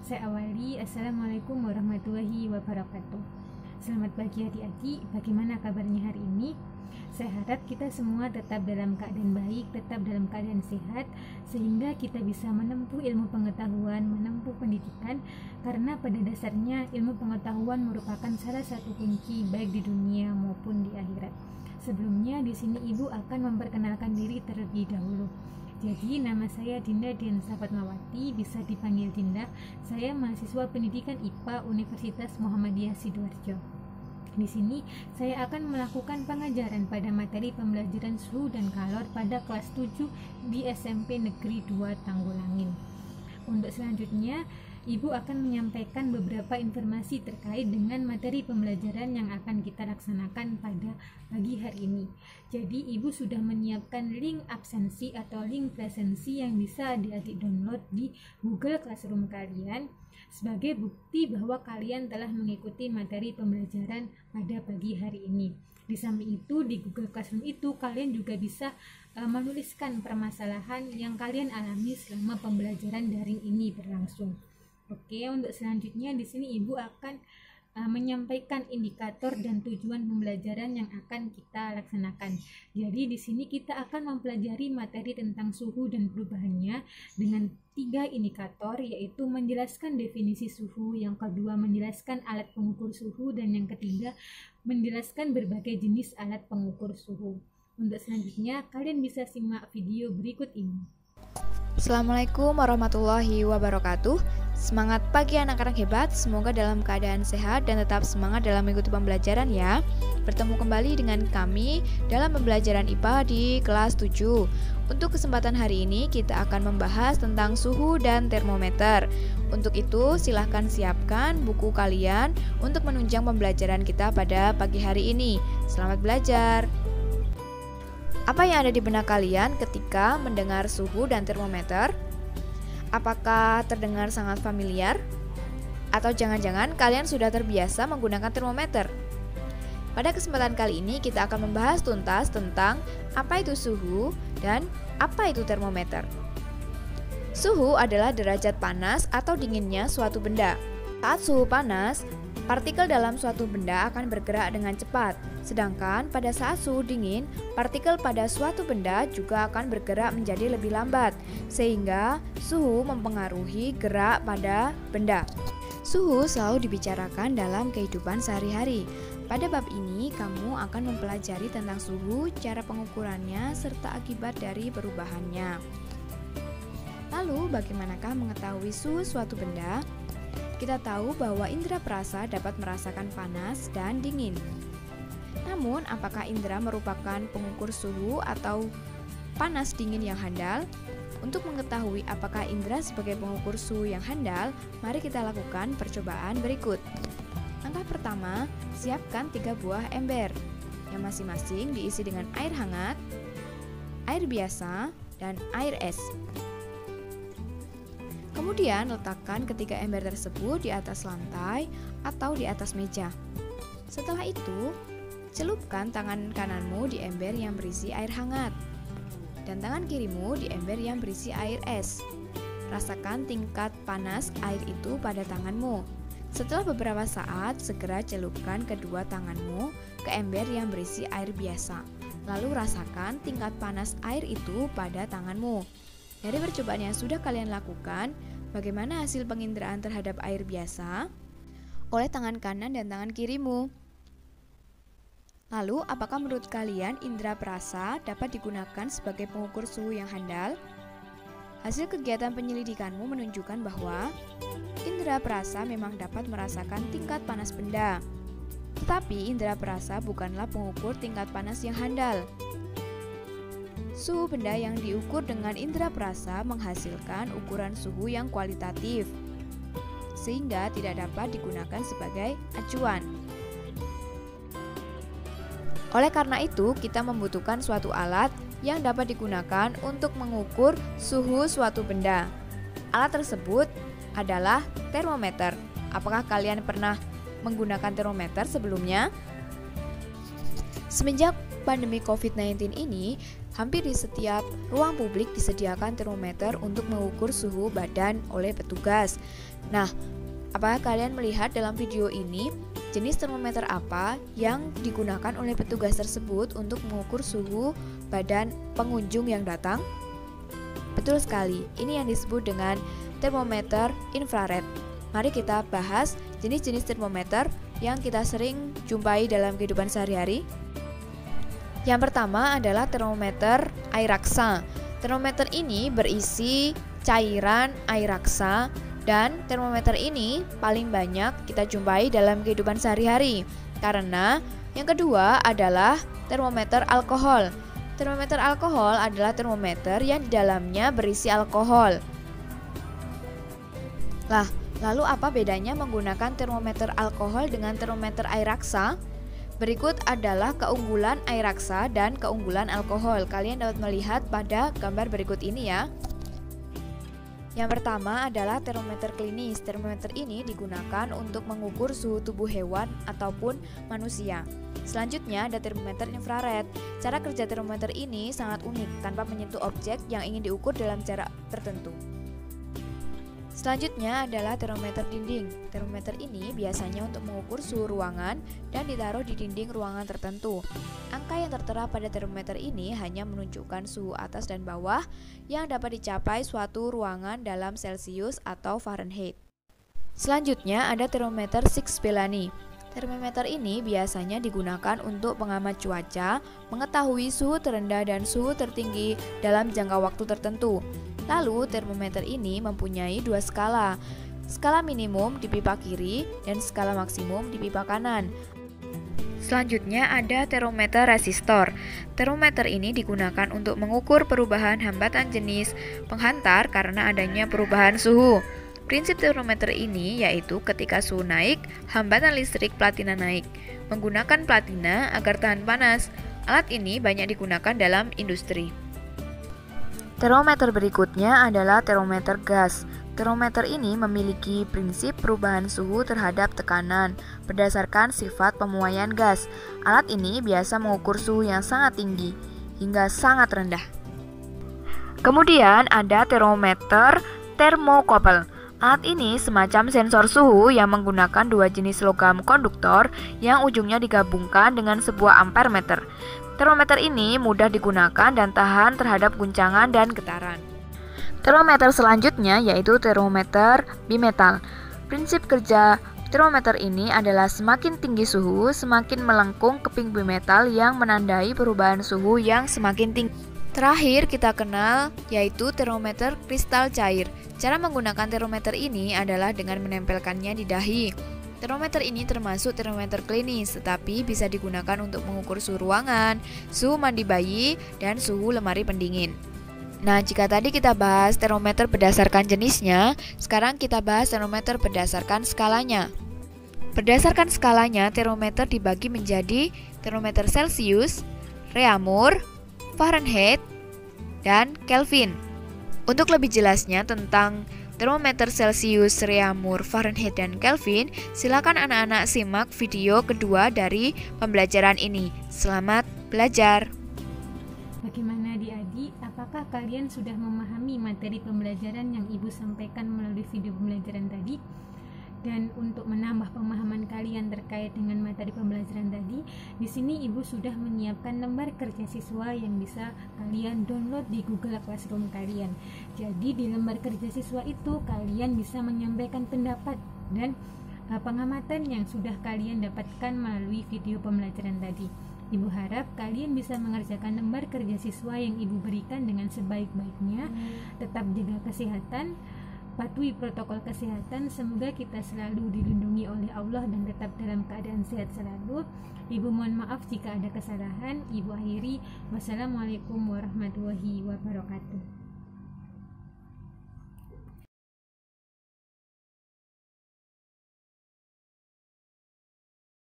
Saya awali, Assalamualaikum warahmatullahi wabarakatuh. Selamat pagi adik-adik, bagaimana kabarnya hari ini? Saya harap kita semua tetap dalam keadaan baik, tetap dalam keadaan sehat, sehingga kita bisa menempuh ilmu pengetahuan, menempuh pendidikan, karena pada dasarnya ilmu pengetahuan merupakan salah satu kunci baik di dunia maupun di akhirat. Sebelumnya di sini Ibu akan memperkenalkan diri terlebih dahulu. Jadi nama saya Dinda Diansa Fatmawati, bisa dipanggil Dinda. Saya mahasiswa pendidikan IPA Universitas Muhammadiyah Sidoarjo. Di sini saya akan melakukan pengajaran pada materi pembelajaran suhu dan kalor pada kelas 7 di SMP Negeri 2 Tanggulangin. Untuk selanjutnya, Ibu akan menyampaikan beberapa informasi terkait dengan materi pembelajaran yang akan kita laksanakan pada pagi hari ini. Jadi Ibu sudah menyiapkan link absensi atau link presensi yang bisa adik-adik download di Google Classroom kalian sebagai bukti bahwa kalian telah mengikuti materi pembelajaran pada pagi hari ini. Di samping itu, di Google Classroom itu kalian juga bisa menuliskan permasalahan yang kalian alami selama pembelajaran daring ini berlangsung. Oke, untuk selanjutnya di sini Ibu akan menyampaikan indikator dan tujuan pembelajaran yang akan kita laksanakan. Jadi di sini kita akan mempelajari materi tentang suhu dan perubahannya dengan 3 indikator, yaitu menjelaskan definisi suhu, yang kedua menjelaskan alat pengukur suhu, dan yang ketiga menjelaskan berbagai jenis alat pengukur suhu. Untuk selanjutnya kalian bisa simak video berikut ini. Assalamualaikum warahmatullahi wabarakatuh. Semangat pagi anak-anak hebat, semoga dalam keadaan sehat dan tetap semangat dalam mengikuti pembelajaran ya. Bertemu kembali dengan kami dalam pembelajaran IPA di kelas 7. Untuk kesempatan hari ini kita akan membahas tentang suhu dan termometer. Untuk itu silahkan siapkan buku kalian untuk menunjang pembelajaran kita pada pagi hari ini. Selamat belajar. Apa yang ada di benak kalian ketika mendengar suhu dan termometer? Apakah terdengar sangat familiar? Atau jangan-jangan kalian sudah terbiasa menggunakan termometer? Pada kesempatan kali ini kita akan membahas tuntas tentang apa itu suhu dan apa itu termometer. Suhu adalah derajat panas atau dinginnya suatu benda. Saat suhu panas, partikel dalam suatu benda akan bergerak dengan cepat. Sedangkan pada saat suhu dingin, partikel pada suatu benda juga akan bergerak menjadi lebih lambat, sehingga suhu mempengaruhi gerak pada benda. Suhu selalu dibicarakan dalam kehidupan sehari-hari. Pada bab ini, kamu akan mempelajari tentang suhu, cara pengukurannya, serta akibat dari perubahannya. Lalu, bagaimanakah mengetahui suhu suatu benda? Kita tahu bahwa indera perasa dapat merasakan panas dan dingin. Namun, apakah indera merupakan pengukur suhu atau panas dingin yang handal? Untuk mengetahui apakah indera sebagai pengukur suhu yang handal, mari kita lakukan percobaan berikut. Langkah pertama, siapkan 3 buah ember yang masing-masing diisi dengan air hangat, air biasa, dan air es. Kemudian letakkan ketiga ember tersebut di atas lantai atau di atas meja. Setelah itu, celupkan tangan kananmu di ember yang berisi air hangat dan tangan kirimu di ember yang berisi air es. Rasakan tingkat panas air itu pada tanganmu. Setelah beberapa saat, segera celupkan kedua tanganmu ke ember yang berisi air biasa. Lalu rasakan tingkat panas air itu pada tanganmu. Dari percobaan yang sudah kalian lakukan, bagaimana hasil penginderaan terhadap air biasa oleh tangan kanan dan tangan kirimu? Lalu, apakah menurut kalian indera perasa dapat digunakan sebagai pengukur suhu yang handal? Hasil kegiatan penyelidikanmu menunjukkan bahwa indera perasa memang dapat merasakan tingkat panas benda. Tetapi indera perasa bukanlah pengukur tingkat panas yang handal. Suhu benda yang diukur dengan indera perasa menghasilkan ukuran suhu yang kualitatif, sehingga tidak dapat digunakan sebagai acuan. Oleh karena itu, kita membutuhkan suatu alat yang dapat digunakan untuk mengukur suhu suatu benda. Alat tersebut adalah termometer. Apakah kalian pernah menggunakan termometer sebelumnya? Semenjak pandemi COVID-19 ini, hampir di setiap ruang publik disediakan termometer untuk mengukur suhu badan oleh petugas. Nah, apakah kalian melihat dalam video ini jenis termometer apa yang digunakan oleh petugas tersebut untuk mengukur suhu badan pengunjung yang datang? Betul sekali, ini yang disebut dengan termometer infrared. Mari kita bahas jenis-jenis termometer yang kita sering jumpai dalam kehidupan sehari-hari. Yang pertama adalah termometer air raksa. Termometer ini berisi cairan air raksa, dan termometer ini paling banyak kita jumpai dalam kehidupan sehari-hari. Karena yang kedua adalah termometer alkohol. Termometer alkohol adalah termometer yang di dalamnya berisi alkohol. Lah, lalu apa bedanya menggunakan termometer alkohol dengan termometer air raksa? Berikut adalah keunggulan air raksa dan keunggulan alkohol. Kalian dapat melihat pada gambar berikut ini ya. Yang pertama adalah termometer klinis. Termometer ini digunakan untuk mengukur suhu tubuh hewan ataupun manusia. Selanjutnya ada termometer infrared. Cara kerja termometer ini sangat unik tanpa menyentuh objek yang ingin diukur dalam jarak tertentu. Selanjutnya adalah termometer dinding. Termometer ini biasanya untuk mengukur suhu ruangan dan ditaruh di dinding ruangan tertentu. Angka yang tertera pada termometer ini hanya menunjukkan suhu atas dan bawah yang dapat dicapai suatu ruangan dalam Celsius atau Fahrenheit. Selanjutnya ada termometer Six Bellani. Termometer ini biasanya digunakan untuk pengamat cuaca, mengetahui suhu terendah dan suhu tertinggi dalam jangka waktu tertentu. Lalu, termometer ini mempunyai dua skala. Skala minimum di pipa kiri dan skala maksimum di pipa kanan. Selanjutnya ada termometer resistor. Termometer ini digunakan untuk mengukur perubahan hambatan jenis penghantar karena adanya perubahan suhu. Prinsip termometer ini yaitu ketika suhu naik, hambatan listrik platina naik. Menggunakan platina agar tahan panas. Alat ini banyak digunakan dalam industri. Termometer berikutnya adalah termometer gas. Termometer ini memiliki prinsip perubahan suhu terhadap tekanan berdasarkan sifat pemuaian gas. Alat ini biasa mengukur suhu yang sangat tinggi hingga sangat rendah. Kemudian ada termometer termokouple. Alat ini semacam sensor suhu yang menggunakan dua jenis logam konduktor yang ujungnya digabungkan dengan sebuah ampermeter. Termometer ini mudah digunakan dan tahan terhadap guncangan dan getaran. Termometer selanjutnya yaitu termometer bimetal. Prinsip kerja termometer ini adalah semakin tinggi suhu, semakin melengkung keping bimetal yang menandai perubahan suhu yang semakin tinggi. Terakhir kita kenal yaitu termometer kristal cair. Cara menggunakan termometer ini adalah dengan menempelkannya di dahi. Termometer ini termasuk termometer klinis, tetapi bisa digunakan untuk mengukur suhu ruangan, suhu mandi bayi, dan suhu lemari pendingin. Nah, jika tadi kita bahas termometer berdasarkan jenisnya, sekarang kita bahas termometer berdasarkan skalanya. Berdasarkan skalanya, termometer dibagi menjadi termometer Celsius, Reaumur, Fahrenheit, dan Kelvin. Untuk lebih jelasnya tentang termometer Celsius, Reaumur, Fahrenheit, dan Kelvin, silakan anak-anak simak video kedua dari pembelajaran ini. Selamat belajar! Bagaimana adik-adik? Apakah kalian sudah memahami materi pembelajaran yang Ibu sampaikan melalui video pembelajaran tadi? Dan untuk menambah pemahaman kalian terkait dengan materi pembelajaran tadi, di sini Ibu sudah menyiapkan lembar kerja siswa yang bisa kalian download di Google Classroom kalian. Jadi di lembar kerja siswa itu kalian bisa menyampaikan pendapat dan pengamatan yang sudah kalian dapatkan melalui video pembelajaran tadi. Ibu harap kalian bisa mengerjakan lembar kerja siswa yang Ibu berikan dengan sebaik-baiknya. Tetap jaga kesehatan, patuhi protokol kesehatan. Semoga kita selalu dilindungi oleh Allah dan tetap dalam keadaan sehat selalu. Ibu mohon maaf jika ada kesalahan. Ibu akhiri, wassalamualaikum warahmatullahi wabarakatuh.